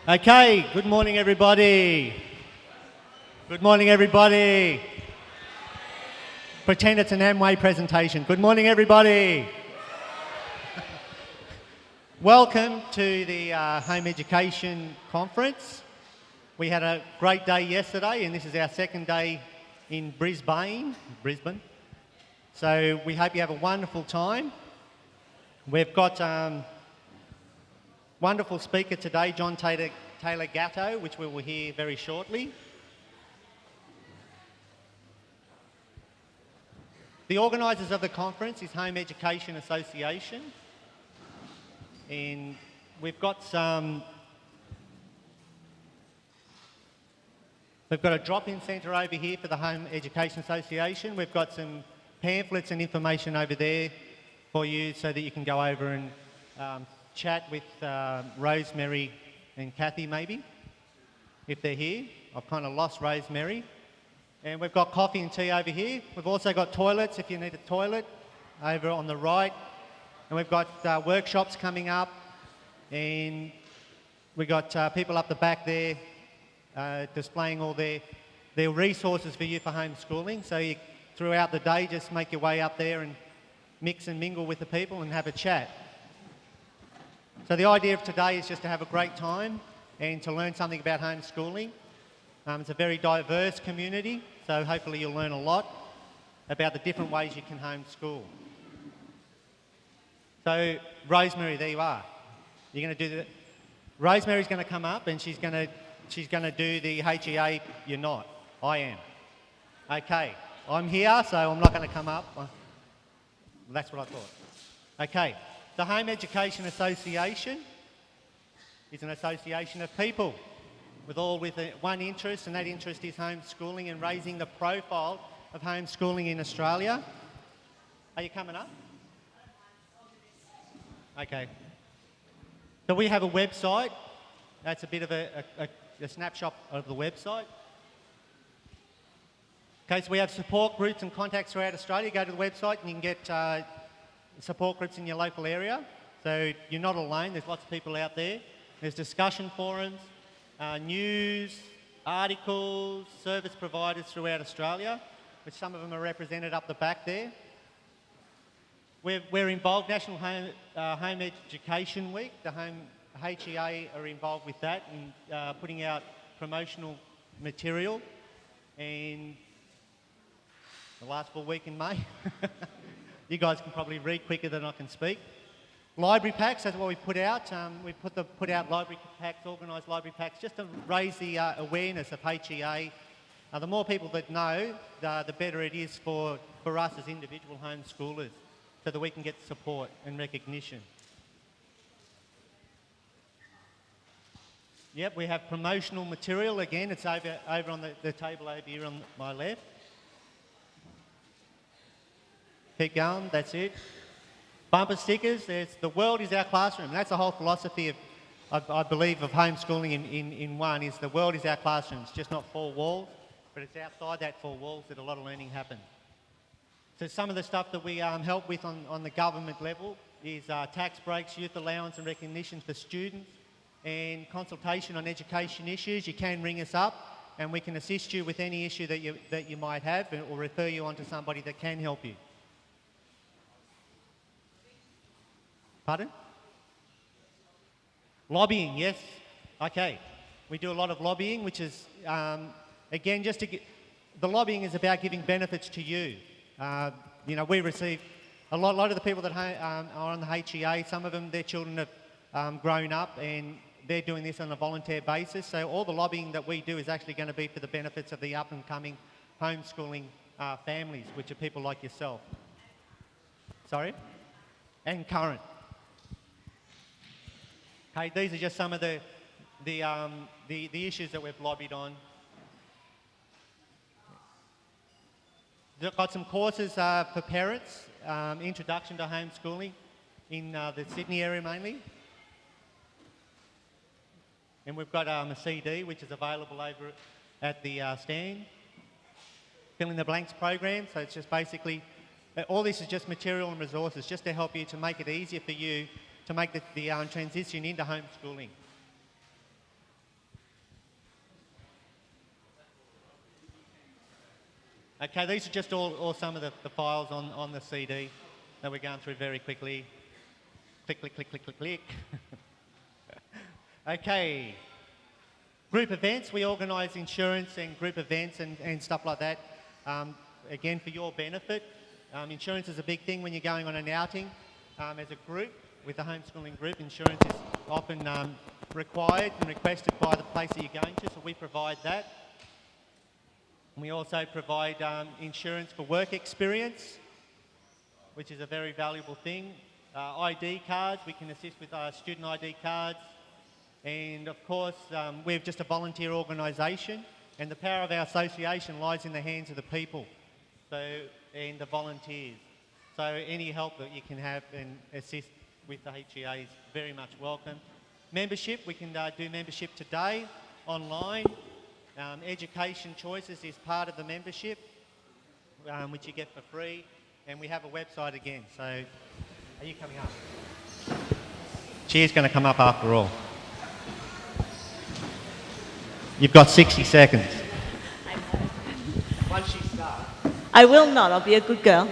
Okay, good morning everybody. Good morning everybody. Pretend it's an Amway presentation. Good morning everybody. Welcome to the Home Education Conference. We had a great day yesterday and this is our second day in Brisbane. So we hope you have a wonderful time. We've got wonderful speaker today, John Taylor Gatto, which we will hear very shortly. The organisers of the conference is Home Education Association, and we've got a drop-in centre over here for the Home Education Association. We've got some pamphlets and information over there for you so that you can go over and chat with Rosemary and Kathy maybe, if they're here. I've kind of lost Rosemary. And we've got coffee and tea over here. We've also got toilets if you need a toilet over on the right. And we've got workshops coming up. And we've got people up the back there displaying all their resources for you for homeschooling. So you, throughout the day, just make your way up there and mix and mingle with the people and have a chat. So the idea of today is just to have a great time and to learn something about homeschooling. It's a very diverse community, so hopefully you'll learn a lot about the different ways you can homeschool. So Rosemary, there you are. You're going to do the... Rosemary's going to come up and she's going to do the HEA. You're not. I am. Okay. I'm here, so I'm not going to come up. Well, that's what I thought. Okay. The Home Education Association is an association of people with one interest, and that interest is homeschooling and raising the profile of homeschooling in Australia. Are you coming up? Okay. So we have a website. That's a bit of a snapshot of the website. Okay, so we have support groups and contacts throughout Australia. Go to the website and you can get support groups in your local area. So you're not alone, there's lots of people out there. There's discussion forums, news, articles, service providers throughout Australia, which some of them are represented up the back there. We're involved, National Home Education Week, the HEA are involved with that and putting out promotional material. And the last full week in May. You guys can probably read quicker than I can speak. Library packs, that's what we put out. We put out library packs, organised library packs, just to raise the awareness of HEA. The more people that know, the better it is for us as individual homeschoolers, so that we can get support and recognition. Yep, we have promotional material again. It's over on the table over here on my left. Keep going, that's it. Bumper stickers, there's the world is our classroom. That's the whole philosophy of, I believe, of homeschooling in one, is the world is our classroom. It's just not four walls, but it's outside that four walls that a lot of learning happens. So some of the stuff that we help with on the government level is tax breaks, youth allowance and recognition for students, and consultation on education issues. You can ring us up and we can assist you with any issue that you might have, or refer you on to somebody that can help you. Pardon? Lobbying, yes. Okay. We do a lot of lobbying, which is, again, the lobbying is about giving benefits to you. You know, we receive a lot of the people that are on the HEA, some of them, their children have grown up and they're doing this on a volunteer basis. So all the lobbying that we do is actually going to be for the benefits of the up and coming homeschooling families, which are people like yourself. Sorry? And current. Okay, these are just some of the issues that we've lobbied on. We've got some courses for parents, introduction to homeschooling in the Sydney area mainly. And we've got a CD which is available over at the stand. Fill in the blanks program, so it's just basically, all this is just material and resources just to help you, to make it easier for you to make the transition into homeschooling. Okay, these are just all some of the files on the CD that we're going through very quickly. Click, click, click, click, click, click. Okay. Group events, we organise insurance and group events and stuff like that. Again, for your benefit. Insurance is a big thing when you're going on an outing. As a group, with the homeschooling group, insurance is often required and requested by the place that you're going to, so we provide that. We also provide insurance for work experience, which is a very valuable thing. ID cards, we can assist with student ID cards. And of course, we're just a volunteer organisation, and the power of our association lies in the hands of the people and the volunteers. So any help that you can have and assist with the HEA is very much welcome. Membership, we can do membership today, online. Education choices is part of the membership, which you get for free. And we have a website again. So are you coming up? She's going to come up after all. You've got 60 seconds. Once she starts. I will not. I'll be a good girl.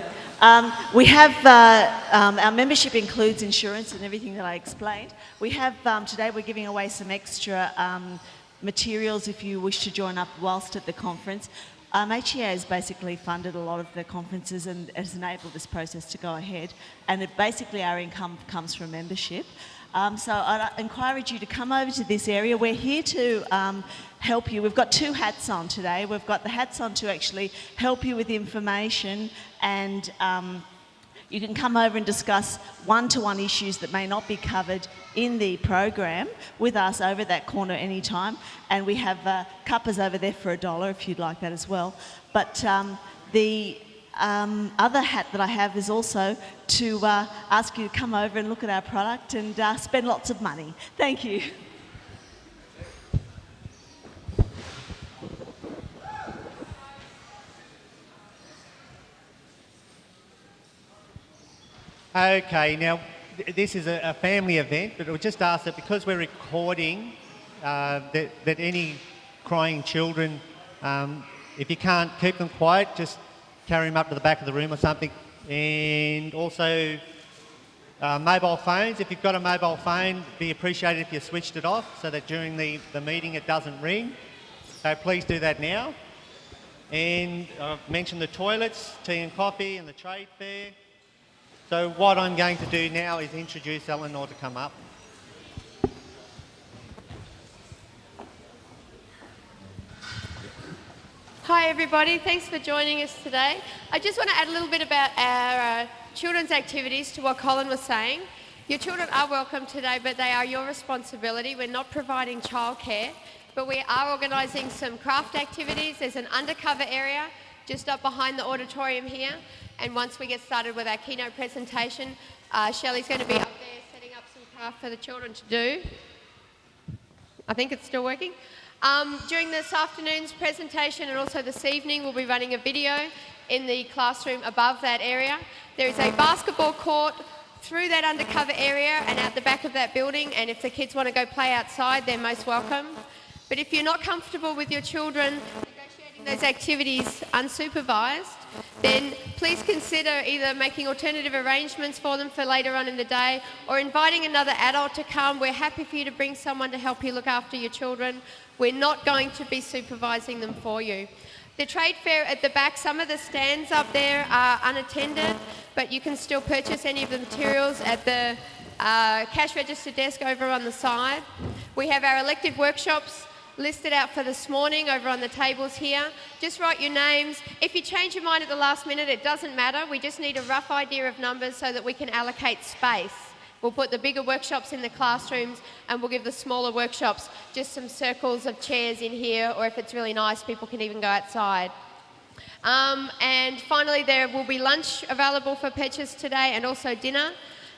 We have, our membership includes insurance and everything that I explained. We have, today we're giving away some extra materials if you wish to join up whilst at the conference. HEA has basically funded a lot of the conferences and has enabled this process to go ahead. And basically our income comes from membership. So I'd encourage you to come over to this area. We're here to help you. We've got two hats on today. We've got the hats on to actually help you with information, and you can come over and discuss one-to-one issues that may not be covered in the program with us over at that corner anytime. And we have cuppers over there for $1 if you'd like that as well. But the other hat that I have is also to ask you to come over and look at our product and spend lots of money. Thank you. Okay, now this is a family event, but we'll just ask that because we're recording, that any crying children, if you can't keep them quiet, just carry them up to the back of the room or something. And also mobile phones, if you've got a mobile phone, it'd be appreciated if you switched it off so that during the meeting it doesn't ring. So please do that now. And I've mentioned the toilets, tea and coffee and the trade fair. So what I'm going to do now is introduce Eleanor to come up. Hi everybody, thanks for joining us today. I just want to add a little bit about our children's activities to what Colin was saying. Your children are welcome today, but they are your responsibility. We're not providing childcare, but we are organising some craft activities. There's an undercover area just up behind the auditorium here. And once we get started with our keynote presentation, Shelley's going to be up there setting up some craft for the children to do. I think it's still working. During this afternoon's presentation and also this evening, we'll be running a video in the classroom above that area. There is a basketball court through that undercover area and out the back of that building, and if the kids want to go play outside, they're most welcome. But if you're not comfortable with your children negotiating those activities unsupervised, then please consider either making alternative arrangements for them for later on in the day or inviting another adult to come. We're happy for you to bring someone to help you look after your children. We're not going to be supervising them for you. The trade fair at the back, some of the stands up there are unattended, but you can still purchase any of the materials at the cash register desk over on the side. We have our elective workshops listed out for this morning over on the tables here. Just write your names. If you change your mind at the last minute, it doesn't matter. We just need a rough idea of numbers so that we can allocate space. We'll put the bigger workshops in the classrooms and we'll give the smaller workshops just some circles of chairs in here, or if it's really nice, people can even go outside. And finally, there will be lunch available for purchase today and also dinner.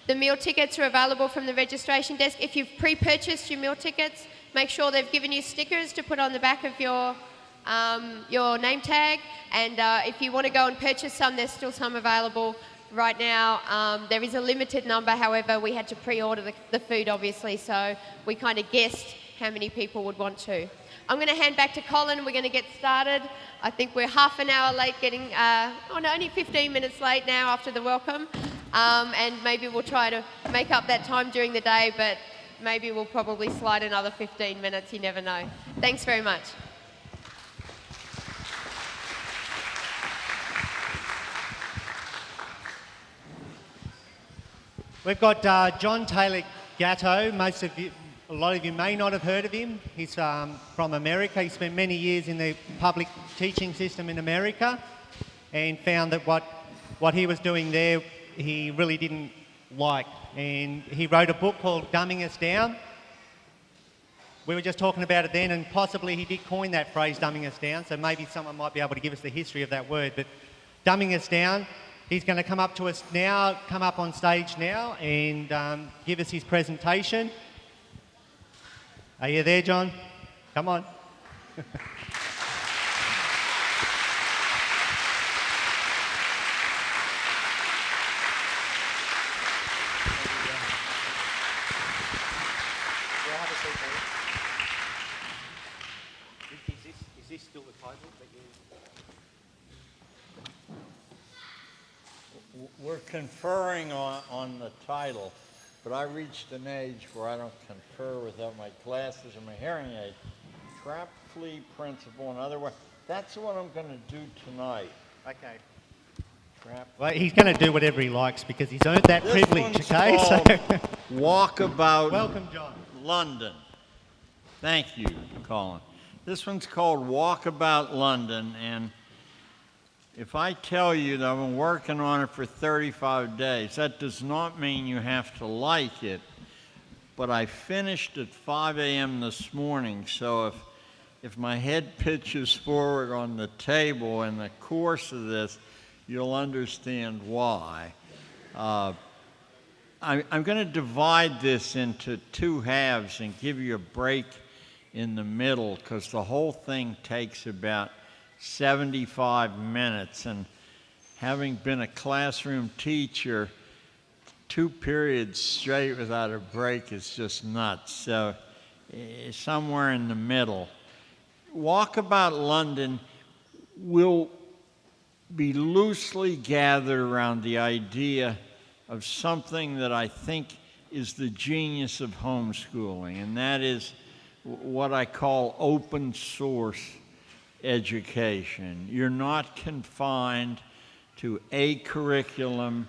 The meal tickets are available from the registration desk. If you've pre-purchased your meal tickets, make sure they've given you stickers to put on the back of your name tag. And if you want to go and purchase some, there's still some available right now. There is a limited number, however, we had to pre-order the food, obviously, so we kind of guessed how many people would want to. I'm going to hand back to Colin and we're going to get started. I think we're half an hour late only 15 minutes late now after the welcome. And maybe we'll try to make up that time during the day, but maybe we'll probably slide another 15 minutes, you never know. Thanks very much. We've got John Taylor Gatto. A lot of you may not have heard of him. He's from America. He spent many years in the public teaching system in America and found that what he was doing there, he really didn't like. And he wrote a book called Dumbing Us Down. We were just talking about it then, and possibly he did coin that phrase, dumbing us down, so maybe someone might be able to give us the history of that word. But dumbing us down, he's going to come up on stage now and give us his presentation. Are you there, John? Come on. Is this still the title that you... We're conferring on the title, but I reached an age where I don't confer without my glasses and my hearing aid. Trap flea principle, in other words, that's what I'm going to do tonight. Okay. Trap. Well, he's going to do whatever he likes because he's earned that This privilege, one's okay? called So Walkabout welcome, John. London. Thank you, Colin. This one's called Walkabout London, and if I tell you that I've been working on it for 35 days, that does not mean you have to like it, but I finished at 5 a.m. this morning, so if my head pitches forward on the table in the course of this, you'll understand why. I'm going to divide this into two halves and give you a break in the middle because the whole thing takes about 75 minutes, and having been a classroom teacher, 2 periods straight without a break is just nuts. So somewhere in the middle. Walkabout London will be loosely gathered around the idea of something that I think is the genius of homeschooling, and that is what I call open source education. You're not confined to a curriculum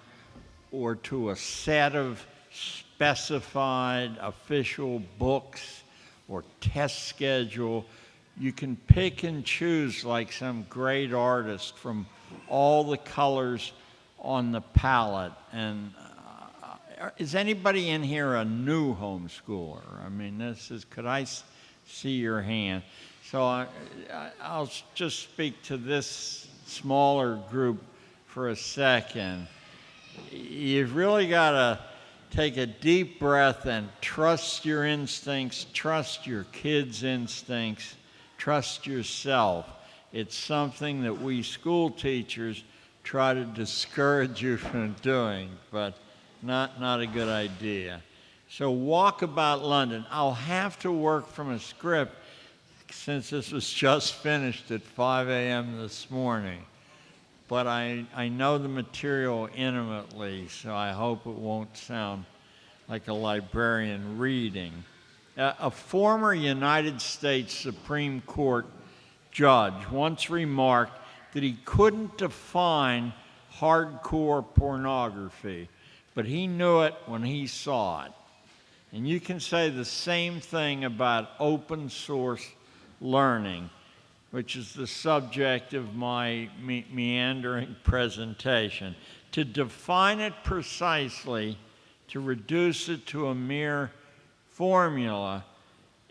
or to a set of specified official books or test schedule. You can pick and choose like some great artist from all the colors on the palette. And is anybody in here a new homeschooler? I mean, could I see your hand? So I'll just speak to this smaller group for a second. You've really got to take a deep breath and trust your instincts, trust your kids' instincts, trust yourself. It's something that we school teachers try to discourage you from doing, but not a good idea. So Walkabout London. I'll have to work from a script since this was just finished at 5 a.m. this morning. But I know the material intimately, so I hope it won't sound like a librarian reading. A former United States Supreme Court judge once remarked that he couldn't define hardcore pornography, but he knew it when he saw it. And you can say the same thing about open source learning, which is the subject of my meandering presentation. To define it precisely, to reduce it to a mere formula,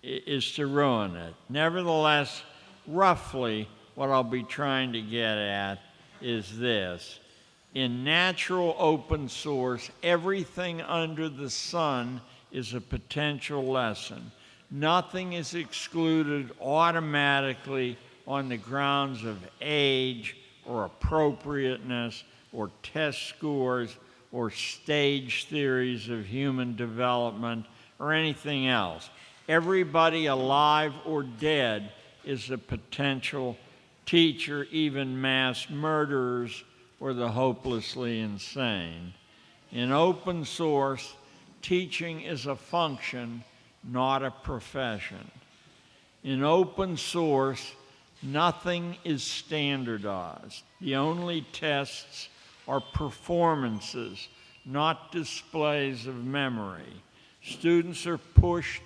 is to ruin it. Nevertheless, roughly, what I'll be trying to get at is this. In natural open source, everything under the sun is a potential lesson. Nothing is excluded automatically on the grounds of age or appropriateness or test scores or stage theories of human development or anything else. Everybody alive or dead is a potential teacher, even mass murderers or the hopelessly insane. In open source, teaching is a function, not a profession. In open source, nothing is standardized. The only tests are performances, not displays of memory. Students are pushed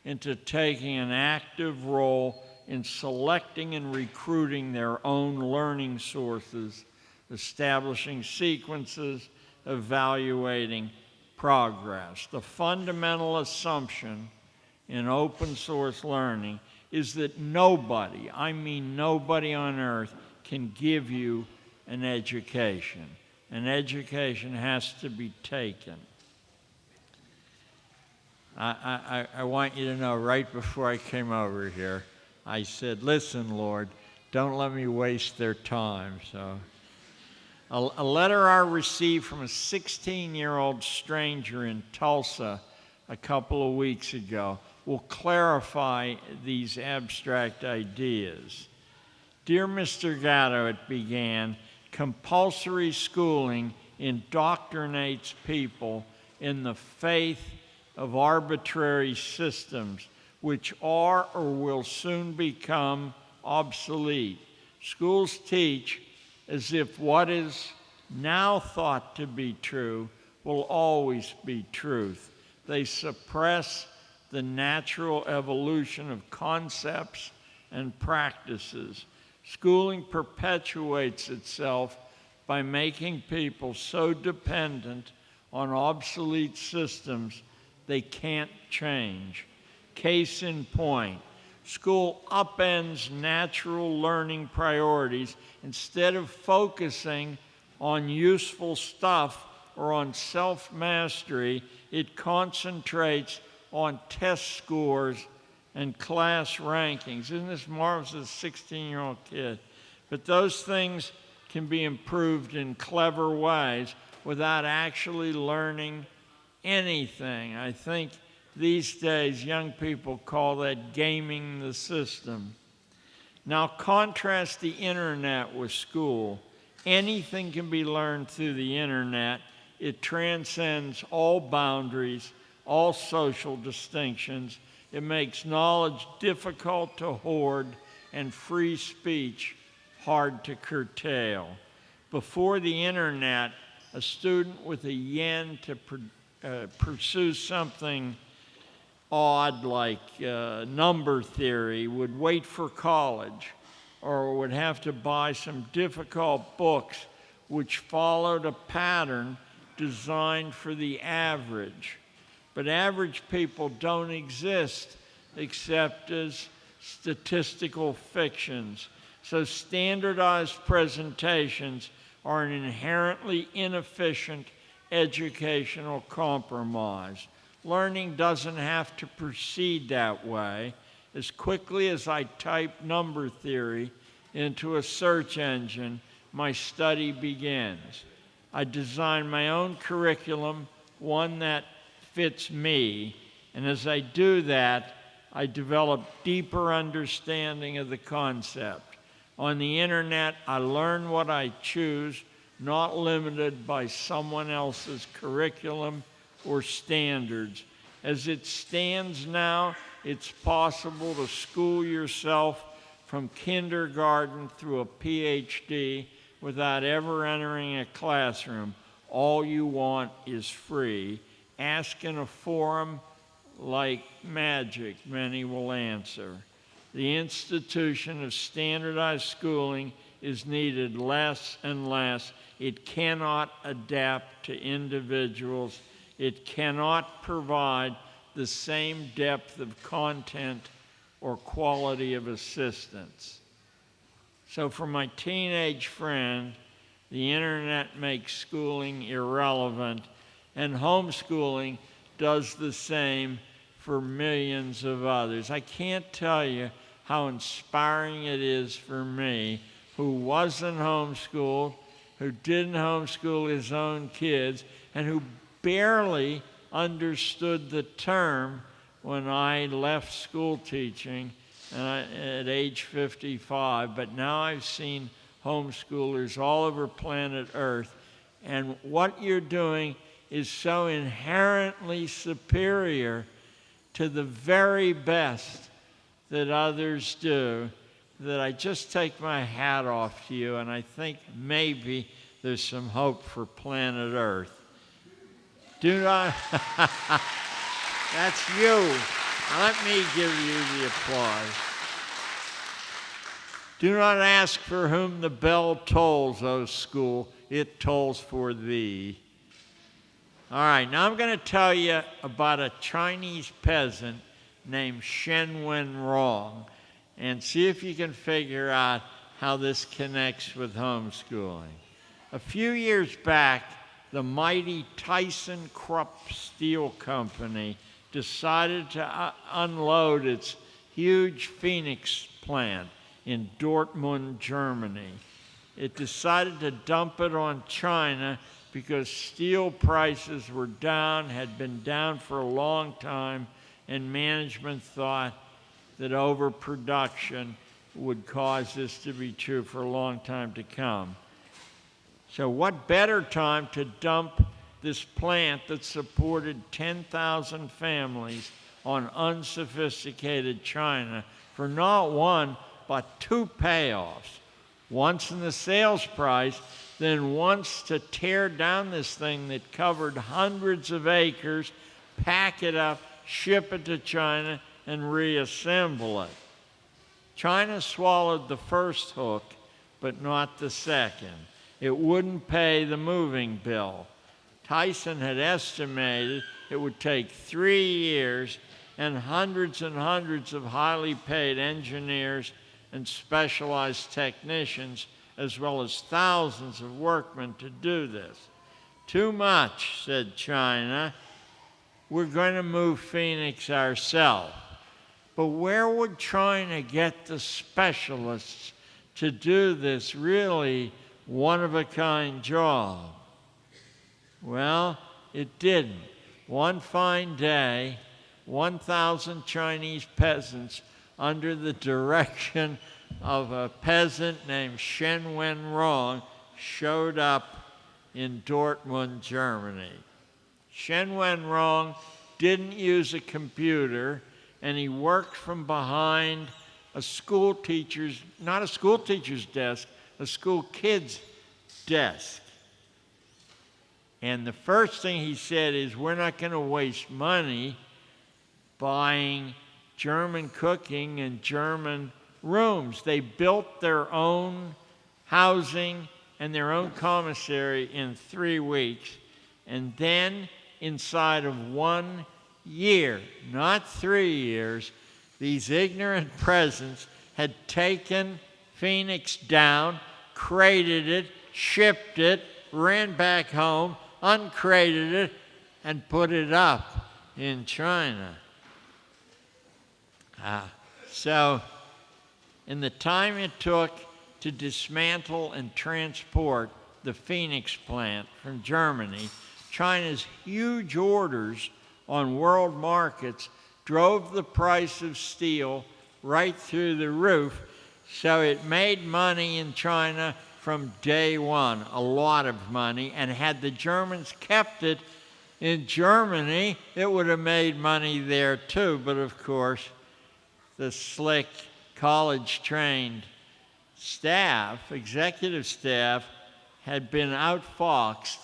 into taking an active role in selecting and recruiting their own learning sources, establishing sequences, evaluating progress. The fundamental assumption in open source learning is that nobody, I mean nobody on earth, can give you an education. An education has to be taken. I want you to know, right before I came over here, I said, listen, Lord, don't let me waste their time. So, a letter I received from a 16-year-old stranger in Tulsa a couple of weeks ago will clarify these abstract ideas. Dear Mr. Gatto, it began, compulsory schooling indoctrinates people in the faith of arbitrary systems, which are or will soon become obsolete. Schools teach as if what is now thought to be true will always be truth. They suppress the natural evolution of concepts and practices. Schooling perpetuates itself by making people so dependent on obsolete systems they can't change. Case in point, school upends natural learning priorities. Instead of focusing on useful stuff or on self-mastery, it concentrates on test scores and class rankings. Isn't this marvelous as a 16-year-old kid? But those things can be improved in clever ways without actually learning anything. I think these days young people call that gaming the system. Now contrast the internet with school. Anything can be learned through the internet. It transcends all boundaries, all social distinctions. It makes knowledge difficult to hoard and free speech hard to curtail. Before the internet, a student with a yen to pursue something odd like number theory would wait for college or would have to buy some difficult books which followed a pattern designed for the average. But average people don't exist except as statistical fictions. So standardized presentations are an inherently inefficient educational compromise. Learning doesn't have to proceed that way. As quickly as I type number theory into a search engine, my study begins. I design my own curriculum, one that fits me, and as I do that, I develop deeper understanding of the concept. On the internet, I learn what I choose, not limited by someone else's curriculum or standards. As it stands now, it's possible to school yourself from kindergarten through a PhD without ever entering a classroom. All you want is free. Ask in a forum like magic, many will answer. The institution of standardized schooling is needed less and less. It cannot adapt to individuals. It cannot provide the same depth of content or quality of assistance. So for my teenage friend, the internet makes schooling irrelevant, and homeschooling does the same for millions of others. I can't tell you how inspiring it is for me, who wasn't homeschooled, who didn't homeschool his own kids, and who barely understood the term when I left school teaching at age 55, but now I've seen homeschoolers all over planet Earth, and what you're doing is so inherently superior to the very best that others do that I just take my hat off to you, and I think maybe there's some hope for planet Earth. Do not, that's you. Let me give you the applause. Do not ask for whom the bell tolls, O school. It tolls for thee. All right, now I'm going to tell you about a Chinese peasant named Shen Wenrong, and see if you can figure out how this connects with homeschooling. A few years back, the mighty Tyson Krupp Steel Company decided to unload its huge Phoenix plant in Dortmund, Germany. It decided to dump it on China because steel prices were down, had been down for a long time, and management thought that overproduction would cause this to be true for a long time to come. So what better time to dump this plant that supported 10,000 families on unsophisticated China for not one, but two payoffs. Once in the sales price, then once to tear down this thing that covered hundreds of acres, pack it up, ship it to China, and reassemble it. China swallowed the first hook, but not the second. It wouldn't pay the moving bill. Tyson had estimated it would take 3 years and hundreds of highly paid engineers and specialized technicians, as well as thousands of workmen to do this. Too much, said China. We're going to move Phoenix ourselves. But where would China get the specialists to do this really one-of-a-kind job? Well, it didn't. One fine day, 1,000 Chinese peasants under the direction of a peasant named Shen Wenrong showed up in Dortmund, Germany. Shen Wenrong didn't use a computer, and he worked from behind a school teacher's, not a school teacher's desk, a school kid's desk. And the first thing he said is, we're not going to waste money buying German cooking and German rooms. They built their own housing and their own commissary in 3 weeks. And then inside of 1 year, not 3 years, these ignorant peasants had taken Phoenix down, crated it, shipped it, ran back home, uncrated it, and put it up in China. So in the time it took to dismantle and transport the Phoenix plant from Germany, China's huge orders on world markets drove the price of steel right through the roof, so it made money in China from day one, a lot of money, and had the Germans kept it in Germany, it would have made money there too, but of course, the slick, college-trained staff, executive staff, had been outfoxed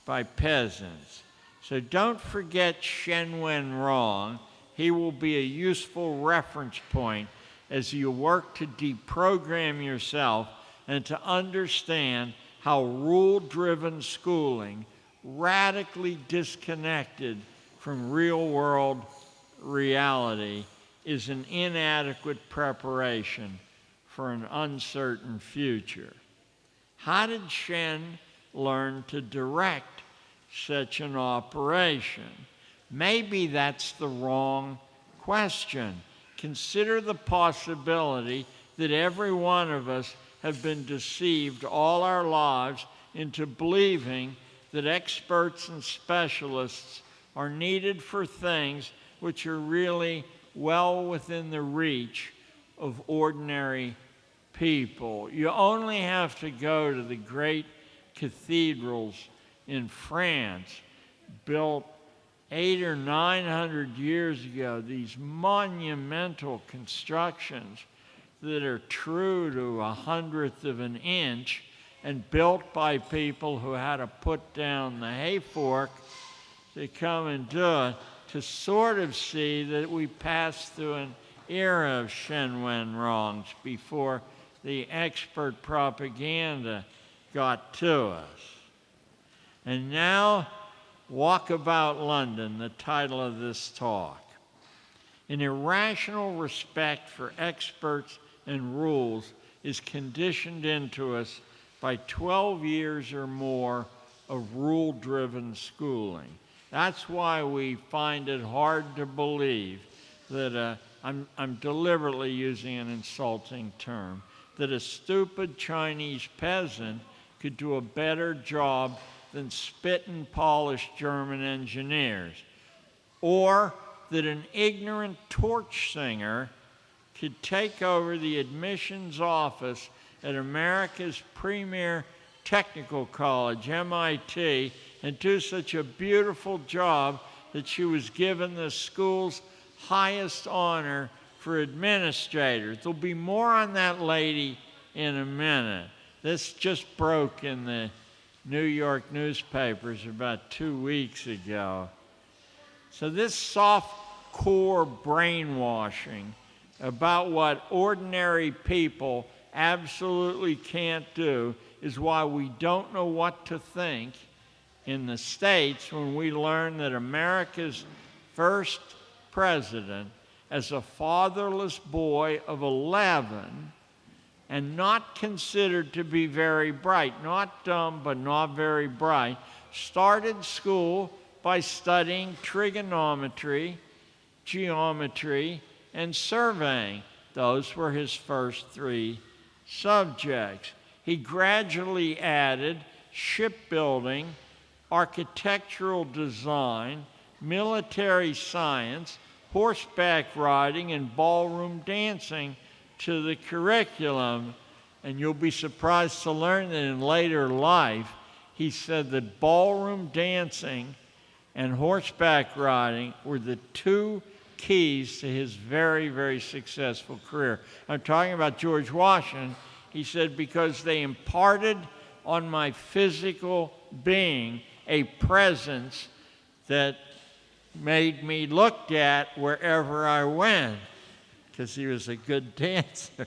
by peasants. So don't forget Shen Wenrong. He will be a useful reference point as you work to deprogram yourself and to understand how rule-driven schooling, radically disconnected from real-world reality, is an inadequate preparation for an uncertain future. How did Shen learn to direct such an operation? Maybe that's the wrong question. Consider the possibility that every one of us have been deceived all our lives into believing that experts and specialists are needed for things which are really well within the reach of ordinary people. You only have to go to the great cathedrals in France, built 800 or 900 years ago, these monumental constructions that are true to 1/100th of an inch and built by people who had to put down the hay fork to come and do it, to sort of see that we passed through an era of Shenwen-wrongs before the expert propaganda got to us. And now, Walk About London, the title of this talk. An irrational respect for experts and rules is conditioned into us by 12 years or more of rule-driven schooling. That's why we find it hard to believe that, I'm deliberately using an insulting term, that a stupid Chinese peasant could do a better job than spit-and-polished German engineers, or that an ignorant torch singer could take over the admissions office at America's premier technical college, MIT, and do such a beautiful job that she was given the school's highest honor for administrators. There'll be more on that lady in a minute. This just broke in the New York newspapers about 2 weeks ago. So this soft-core brainwashing about what ordinary people absolutely can't do is why we don't know what to think in the States when we learn that America's first president, as a fatherless boy of 11, and not considered to be very bright, not dumb, but not very bright, started school by studying trigonometry, geometry, and surveying. Those were his first 3 subjects. He gradually added shipbuilding, architectural design, military science, horseback riding, and ballroom dancing to the curriculum. And you'll be surprised to learn that in later life, he said that ballroom dancing and horseback riding were the 2 keys to his very, very successful career. I'm talking about George Washington. He said, because they imparted on my physical being a presence that made me looked at wherever I went, because he was a good dancer.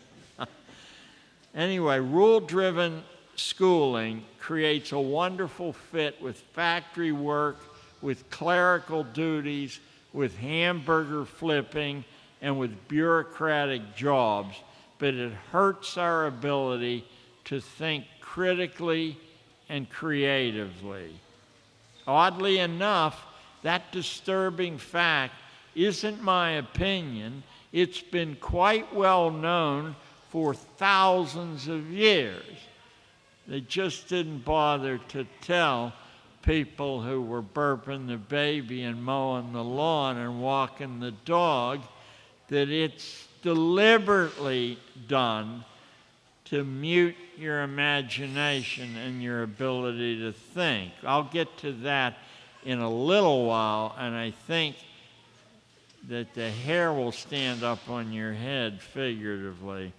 Anyway, rule-driven schooling creates a wonderful fit with factory work, with clerical duties, with hamburger flipping, and with bureaucratic jobs, but it hurts our ability to think critically and creatively. Oddly enough, that disturbing fact isn't my opinion. It's been quite well known for thousands of years. They just didn't bother to tell people who were burping the baby and mowing the lawn and walking the dog that it's deliberately done to mute your imagination and your ability to think. I'll get to that in a little while, and I think that the hair will stand up on your head figuratively.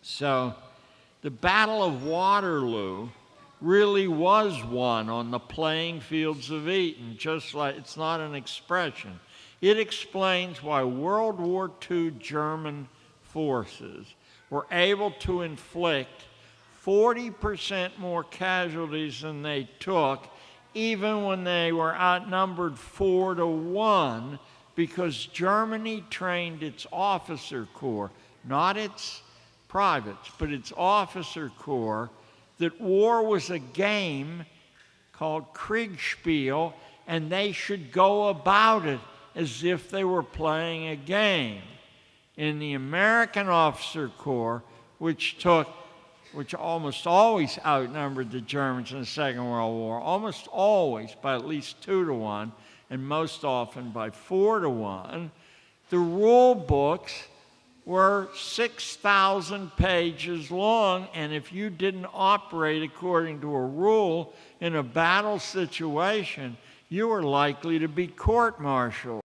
So the Battle of Waterloo really was won on the playing fields of Eton, just like it's not an expression. It explains why World War II German forces were able to inflict 40% more casualties than they took, even when they were outnumbered 4-1, because Germany trained its officer corps, not its privates, but its officer corps, that war was a game called Kriegspiel, and they should go about it as if they were playing a game. In the American officer corps, which almost always outnumbered the Germans in the Second World War, almost always by at least 2-1, and most often by 4 to 1. The rule books were 6,000 pages long, and if you didn't operate according to a rule in a battle situation, you were likely to be court-martialed.